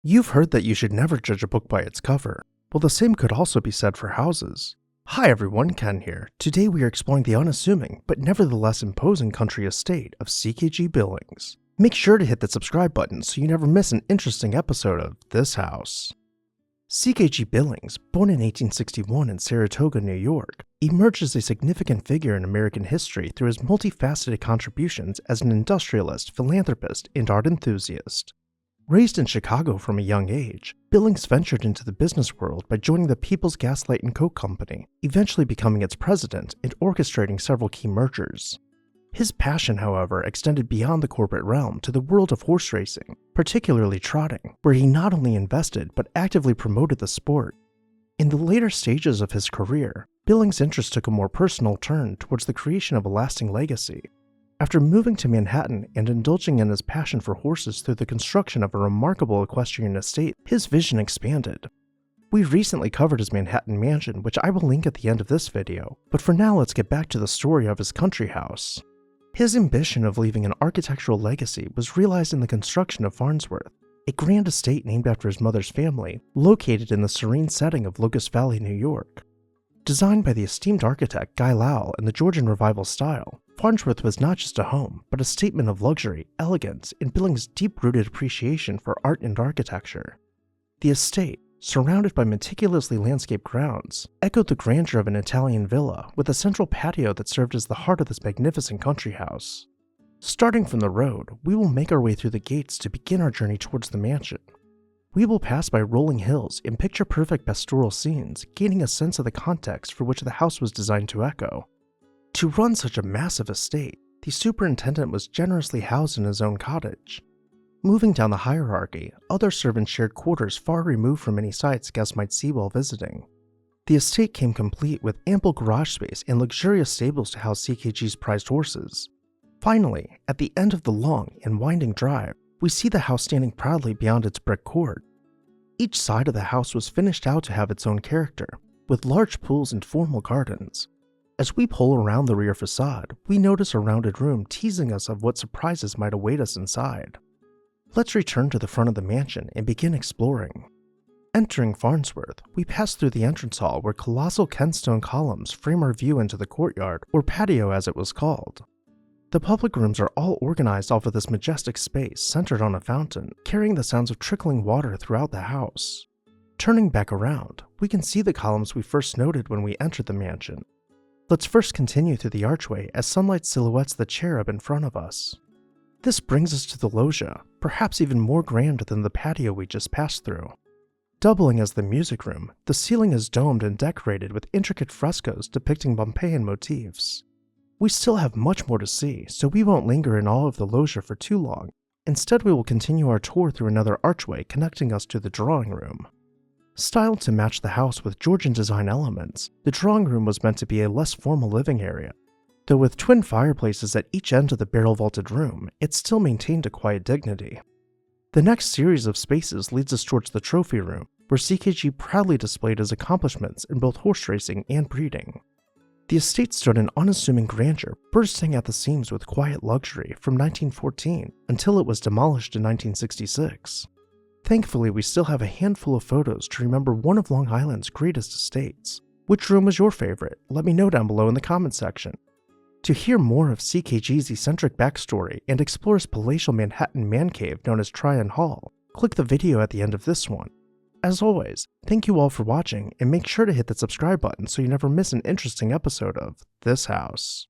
You've heard that you should never judge a book by its cover. Well, the same could also be said for houses. Hi everyone, Ken here. Today we are exploring the unassuming, but nevertheless imposing country estate of C.K.G. Billings. Make sure to hit that subscribe button so you never miss an interesting episode of This House. C.K.G. Billings, born in 1861 in Saratoga, New York, emerged as a significant figure in American history through his multifaceted contributions as an industrialist, philanthropist, and art enthusiast. Raised in Chicago from a young age, Billings ventured into the business world by joining the People's Gas Light and Coke Company, eventually becoming its president and orchestrating several key mergers. His passion, however, extended beyond the corporate realm to the world of horse racing, particularly trotting, where he not only invested but actively promoted the sport. In the later stages of his career, Billings' interest took a more personal turn towards the creation of a lasting legacy. After moving to Manhattan and indulging in his passion for horses through the construction of a remarkable equestrian estate, his vision expanded. We recently covered his Manhattan mansion, which I will link at the end of this video, but for now let's get back to the story of his country house. His ambition of leaving an architectural legacy was realized in the construction of Farnsworth, a grand estate named after his mother's family, located in the serene setting of Locust Valley, New York. Designed by the esteemed architect Guy Lowell in the Georgian Revival style, Farnsworth was not just a home, but a statement of luxury, elegance, and Billings' deep-rooted appreciation for art and architecture. The estate, surrounded by meticulously landscaped grounds, echoed the grandeur of an Italian villa with a central patio that served as the heart of this magnificent country house. Starting from the road, we will make our way through the gates to begin our journey towards the mansion. We will pass by rolling hills and picture-perfect pastoral scenes, gaining a sense of the context for which the house was designed to echo. To run such a massive estate, the superintendent was generously housed in his own cottage. Moving down the hierarchy, other servants shared quarters far removed from any sights guests might see while visiting. The estate came complete with ample garage space and luxurious stables to house CKG's prized horses. Finally, at the end of the long and winding drive, we see the house standing proudly beyond its brick court. Each side of the house was finished out to have its own character, with large pools and formal gardens. As we pull around the rear facade, we notice a rounded room teasing us of what surprises might await us inside. Let's return to the front of the mansion and begin exploring. Entering Farnsworth, we pass through the entrance hall where colossal Kenstone columns frame our view into the courtyard, or patio as it was called. The public rooms are all organized off of this majestic space centered on a fountain, carrying the sounds of trickling water throughout the house. Turning back around, we can see the columns we first noted when we entered the mansion. Let's first continue through the archway as sunlight silhouettes the cherub in front of us. This brings us to the loggia, perhaps even more grand than the patio we just passed through. Doubling as the music room, the ceiling is domed and decorated with intricate frescoes depicting Pompeian motifs. We still have much more to see, so we won't linger in all of the loggia for too long. Instead, we will continue our tour through another archway connecting us to the drawing room. Styled to match the house with Georgian design elements, the drawing room was meant to be a less formal living area. Though with twin fireplaces at each end of the barrel-vaulted room, it still maintained a quiet dignity. The next series of spaces leads us towards the trophy room, where CKG proudly displayed his accomplishments in both horse racing and breeding. The estate stood in unassuming grandeur, bursting at the seams with quiet luxury from 1914 until it was demolished in 1966. Thankfully, we still have a handful of photos to remember one of Long Island's greatest estates. Which room was your favorite? Let me know down below in the comments section. To hear more of CKG's eccentric backstory and explore his palatial Manhattan man cave known as Tryon Hall, click the video at the end of this one. As always, thank you all for watching, and make sure to hit that subscribe button so you never miss an interesting episode of This House.